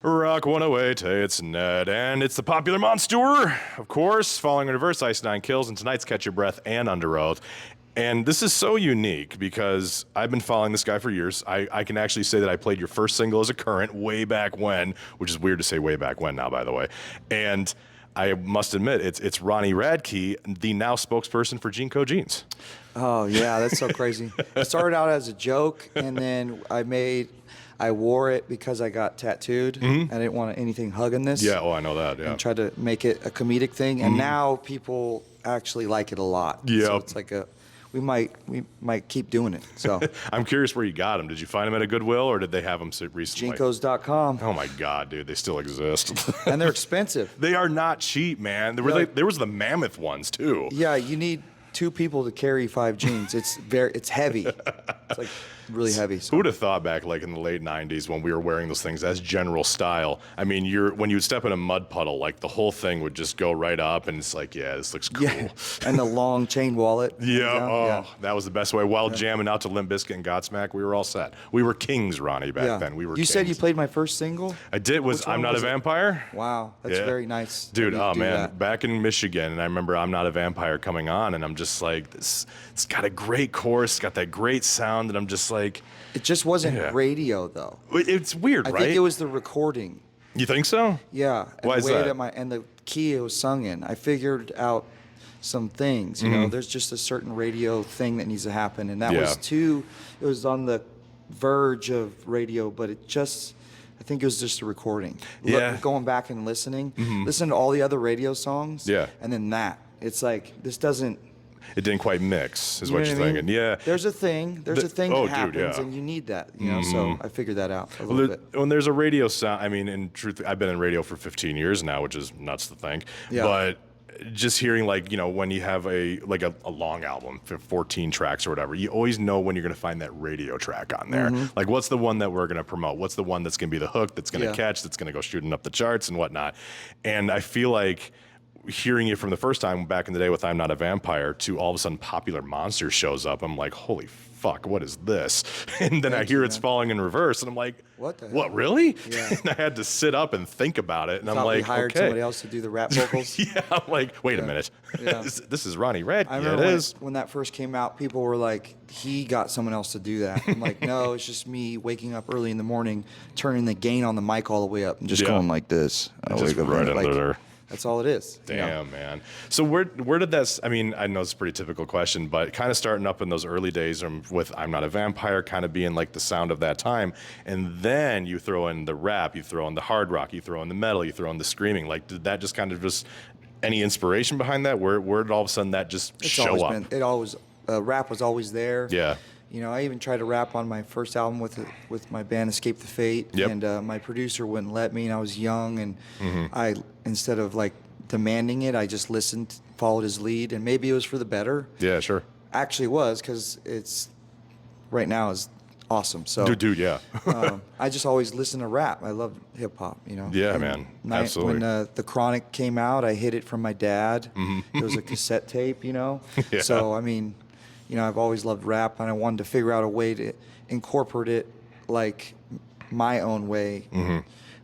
Rock 108, hey, it's Ned, and it's the popular monster, of course, Falling in Reverse, Ice 9 Kills, and tonight's Catch Your Breath and Under Oath. And this is so unique because I've been following this guy for years. I can actually say that I played your first single as a current way back when, which is weird to say way back when now, by the way. And I must admit, it's Ronnie Radke, the now spokesperson for Gene Co Jeans. Oh, yeah, that's so crazy. It started out as a joke, and then I wore it because I got tattooed. I didn't want anything hugging this. Yeah, oh, I know that, yeah. And tried to make it a comedic thing, and now people actually like it a lot. Yeah. So it's like we might keep doing it. So I'm curious where you got them. Did you find them at a Goodwill, or did they have them recently? Jinkos.com. Oh my God, dude, they still exist. And they're expensive. They are not cheap, man. There was the mammoth ones too. Yeah, you need 2 people to carry 5 jeans. It's heavy. It's like really heavy. So. Who would have thought back like in the late 90s when we were wearing those things as general style? I mean, when you would step in a mud puddle, like the whole thing would just go right up, and it's like, yeah, this looks cool. Yeah. And the long chain wallet. Yeah, that was the best way. While jamming out to Limp Bizkit and Godsmack, we were all set. We were kings, Ronnie, back then. We were. You kings. said you played my first single? I did. I'm Not a Vampire? Wow, that's very nice. Dude, oh man, back in Michigan, and I remember I'm Not a Vampire coming on, and I'm just like, it's got a great chorus, it's got that great sound, and I'm just like... It just wasn't radio, though. It's weird, right? I think it was the recording. You think so? Yeah. Why is that? And the key it was sung in. I figured out some things. You know, there's just a certain radio thing that needs to happen, and that was it was on the verge of radio, but I think it was just a recording. Yeah. Going back and listening to all the other radio songs. Yeah. And then it's like, this doesn't... It didn't quite mix, is what you're I mean? thinking. Yeah. There's a thing that happens, and you need that. You know, so I figured that out a little bit. When there's a radio sound, I mean, in truth, I've been in radio for 15 years now, which is nuts to think. Yeah. But just hearing, like, you know, when you have a long album, 14 tracks or whatever, you always know when you're going to find that radio track on there. Like, what's the one that we're going to promote? What's the one that's going to be the hook that's going to catch, that's going to go shooting up the charts and whatnot? And I feel like hearing it from the first time back in the day with I'm Not a Vampire to all of a sudden Popular Monster shows up, I'm like, holy fuck, what is this? And then I hear it's Falling in Reverse, and I'm like, what, really? Yeah. And I had to sit up and think about it, and I'm like, we hired somebody else to do the rap vocals. Yeah, I'm like, wait a minute. Yeah. This is Ronnie Radke. I remember when that first came out, people were like, he got someone else to do that. I'm like, no, it's just me waking up early in the morning, turning the gain on the mic all the way up, and just going like this. I just wake up right under there. That's all it is. Damn, man. So where did that, I mean, I know it's a pretty typical question, but kind of starting up in those early days with I'm Not a Vampire kind of being like the sound of that time, and then you throw in the rap, you throw in the hard rock, you throw in the metal, you throw in the screaming. Like, did that just kind of any inspiration behind that? Where did all of a sudden that just show up? Rap was always there. Yeah. You know, I even tried to rap on my first album with my band Escape the Fate, and my producer wouldn't let me, and I was young, and I, instead of like demanding it, I just listened, followed his lead, and maybe it was for the better. Yeah, sure. Actually it was, because it's right now is awesome. So dude, yeah. I just always listen to rap. I love hip hop, you know. Yeah, and man, absolutely. When the Chronic came out, I hid it from my dad. It was a cassette tape, you know. Yeah. So I mean, you know, I've always loved rap, and I wanted to figure out a way to incorporate it like my own way,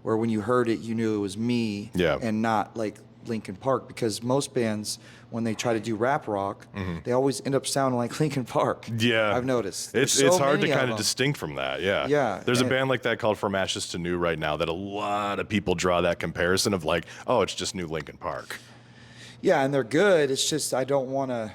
where when you heard it, you knew it was me, and not like Linkin Park. Because most bands, when they try to do rap rock, they always end up sounding like Linkin Park. Yeah, I've noticed. It's hard to kind of distinct from that. Yeah. Yeah. There's a band like that called From Ashes to New right now that a lot of people draw that comparison of like, oh, it's just new Linkin Park. Yeah, and they're good. It's just I don't want to.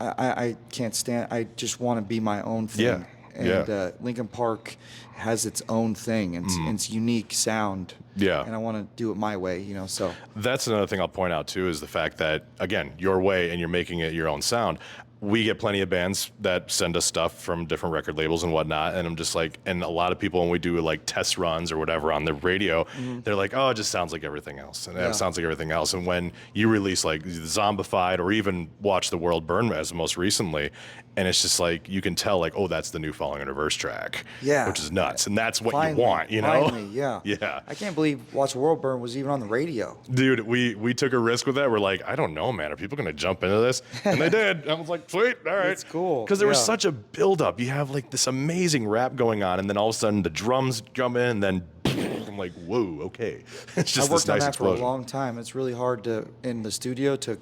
I can't stand. I just want to be my own thing. Yeah. And Linkin Park has its own thing and its unique sound. Yeah. And I want to do it my way, you know. So that's another thing I'll point out too, is the fact that, again, your way, and you're making it your own sound. We get plenty of bands that send us stuff from different record labels and whatnot, and I'm just like, and a lot of people, when we do like test runs or whatever on the radio, they're like, oh, it just sounds like everything else, and it sounds like everything else. And when you release like Zombified or even Watch the World Burn as most recently, and it's just like, you can tell like, oh, that's the new Falling in Reverse track, which is nuts, and that's what you want, you know? Finally, yeah. Yeah. I can't believe Watch the World Burn was even on the radio. Dude, we took a risk with that. We're like, I don't know, man. Are people going to jump into this? And they did. I was like, sweet, all right. It's cool. Because there was such a buildup. You have like this amazing rap going on, and then all of a sudden the drums jump in, and then I'm like, whoa, okay. It's just I worked this nice on that explosion. for a long time. It's really hard to in the studio to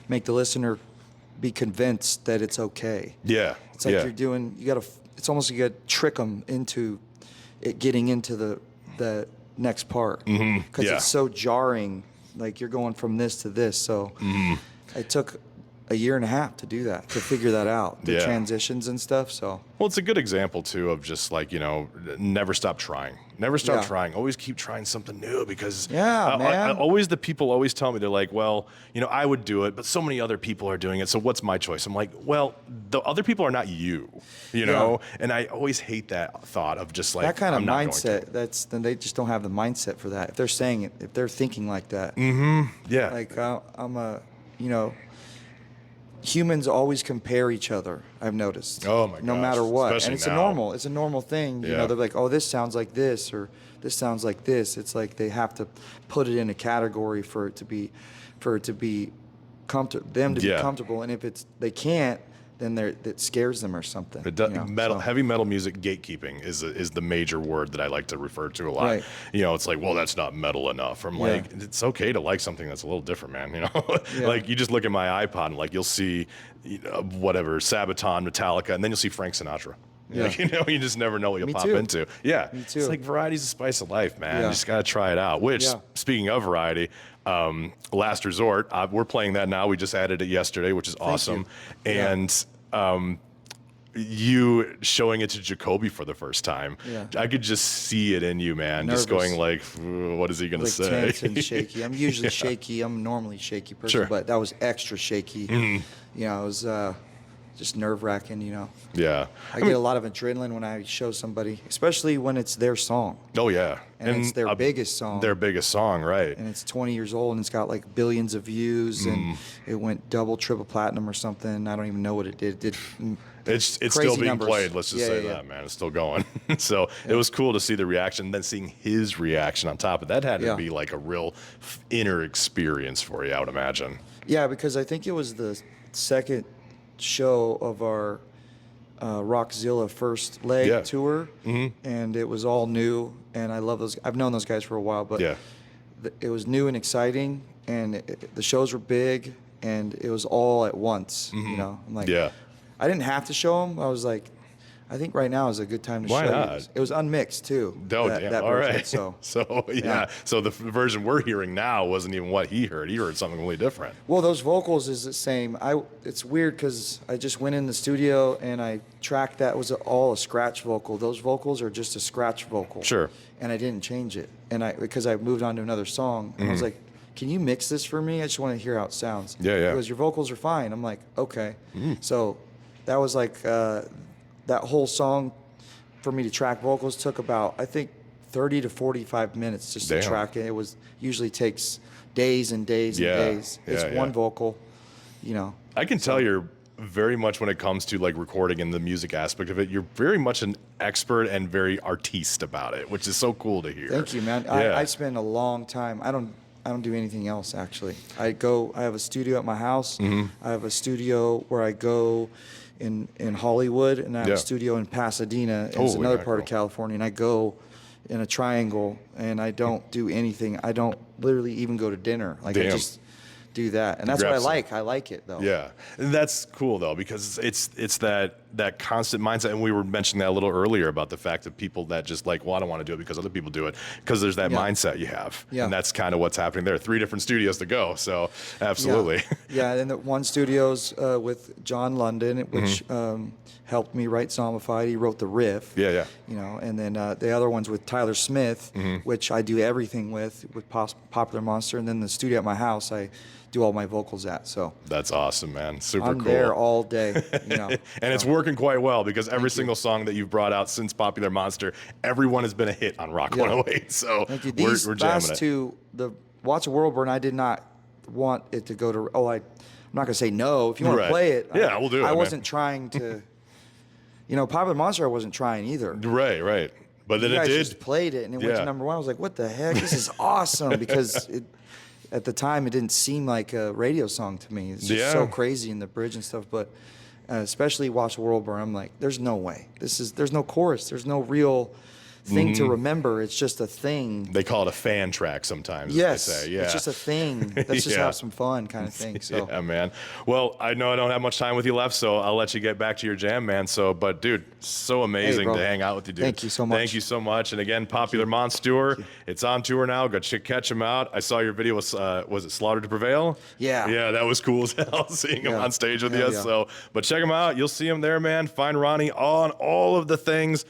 make the listener be convinced that it's okay. Yeah. It's like it's almost you got to trick them into it getting into the next part. Because it's so jarring. Like you're going from this to this. So it took a year and a half to do that, to figure that out, the transitions and stuff. So well, it's a good example too of just like, never stop trying. Never stop trying. Always keep trying something new because man. Always the people always tell me, they're like, well, I would do it, but so many other people are doing it. So what's my choice? I'm like, well, the other people are not you, know? And I always hate that thought of just like, that kind of I'm not mindset, then they just don't have the mindset for that. If they're saying it, if they're thinking like that, yeah. like humans always compare each other. I've noticed. Oh my gosh. No matter what, especially and it's now. It's a normal thing. Yeah. They're like, oh, this sounds like this, or this sounds like this. It's like they have to put it in a category for it to be comfortable, them to be comfortable. And if they can't, then that scares them or something. Heavy metal music gatekeeping is the major word that I like to refer to a lot. Right. It's like, well, that's not metal enough. I'm like, it's okay to like something that's a little different, man. Like you just look at my iPod and like you'll see, whatever, Sabaton, Metallica, and then you'll see Frank Sinatra. Yeah. You just never know what you'll Me pop too. into. Yeah. Me too. It's like variety's the spice of life, man. Yeah. You just got to try it out. Which, speaking of variety, Last Resort, we're playing that now. We just added it yesterday, which is awesome. And you showing it to Jacoby for the first time, I could just see it in you, man. Nervous. Just going like, what is he going to say? Tense and shaky. I'm usually shaky. I'm normally a shaky person, but that was extra shaky. It was just nerve-wracking, Yeah. I get a lot of adrenaline when I show somebody, especially when it's their song. Oh, yeah. And it's their biggest song. Their biggest song, right. And it's 20 years old, and it's got like billions of views, and it went double, triple platinum or something. I don't even know what it did. It's still being played. Let's just say that, man. It's still going. So it was cool to see the reaction, then seeing his reaction on top of that had to be like a real inner experience for you, I would imagine. Yeah, because I think it was the second show of our Rockzilla first leg tour, and it was all new, and I love those. I've known those guys for a while, but it was new and exciting, and the shows were big, and it was all at once. I'm like, I didn't have to show them. I was like, I think right now is a good time to show not? you. It was unmixed too. Oh, damn. That all version, right. So So the version we're hearing now wasn't even what he heard. He heard something really different. Well, those vocals is the same. It's weird because I just went in the studio and I tracked that. It was all a scratch vocal. Those vocals are just a scratch vocal. Sure. And I didn't change it. Because I moved on to another song. And I was like, can you mix this for me? I just want to hear how it sounds. Yeah. Because your vocals are fine. I'm like, okay. So that was like that whole song for me to track vocals took about, I think, 30 to 45 minutes just to track it. It usually takes days and days and days. It's one vocal, I can tell you're very much, when it comes to like recording and the music aspect of it, you're very much an expert and very artiste about it, which is so cool to hear. Thank you, man. I spend a long time. I don't do anything else, actually. I have a studio at my house. I have a studio where I go in Hollywood, and I have a studio in Pasadena. It's another part of California, and I go in a triangle, and I don't do anything. I don't literally even go to dinner. Like, I just do that, and that's what I like. I like it, though. Yeah, and that's cool though, because it's that constant mindset, and we were mentioning that a little earlier about the fact that people that just like, well, I don't want to do it because other people do it, because there's that mindset you have, and that's kind of what's happening there. 3 different studios to go, so absolutely. Yeah, and the one studio's with John London, which helped me write Zombified. He wrote the riff. Yeah. And then the other one's with Tyler Smith, which I do everything with Popular Monster, and then the studio at my house I do all my vocals at. So that's awesome, man. Super I'm cool. there all day, and it's working quite well, because every single song that you've brought out since Popular Monster, everyone has been a hit on Rock 108. So These we're jamming last it. two, the Watch a World Burn, I did not want it to go to. I'm not gonna say no. If you want to play it, we'll do it. I wasn't trying to. Popular Monster, I wasn't trying either. Right. But then you guys it did. just played it, and it went to #1. I was like, what the heck? This is awesome, because at the time, it didn't seem like a radio song to me. It's just so crazy in the bridge and stuff. But especially Watch the World Burn, I'm like, there's no way. There's no chorus. There's no real thing to remember. It's just a thing. They call it a fan track sometimes. Yes, as they say. Yeah. it's just a thing. Let's just Yeah. have some fun, kind of thing. So Yeah, man. Well, I know I don't have much time with you left, so I'll let you get back to your jam, man. So, but dude, so amazing bro. to hang out with you, dude. Thank you so much. Thank you so much. And again, Popular Monster Tour. It's on tour now. Go catch him out. I saw your video was it Slaughter to Prevail? Yeah. Yeah, that was cool as hell seeing him on stage with you. Yeah. So, but check him out. You'll see him there, man. Find Ronnie on all of the things.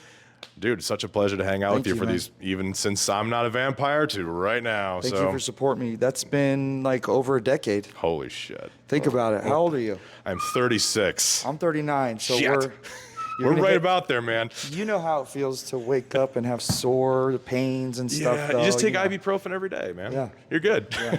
Dude, such a pleasure to hang out with you for man. these, even since I'm not a vampire to right now. Thank you for supporting me. That's been like over a decade. Holy shit. Think about it. How old are you? I'm 36. I'm 39. So Shit. you're We're gonna right get- about there, man. You know how it feels to wake up and have sore pains and stuff. Yeah, though, you just take know. ibuprofen every day, man. Yeah. You're good. Yeah.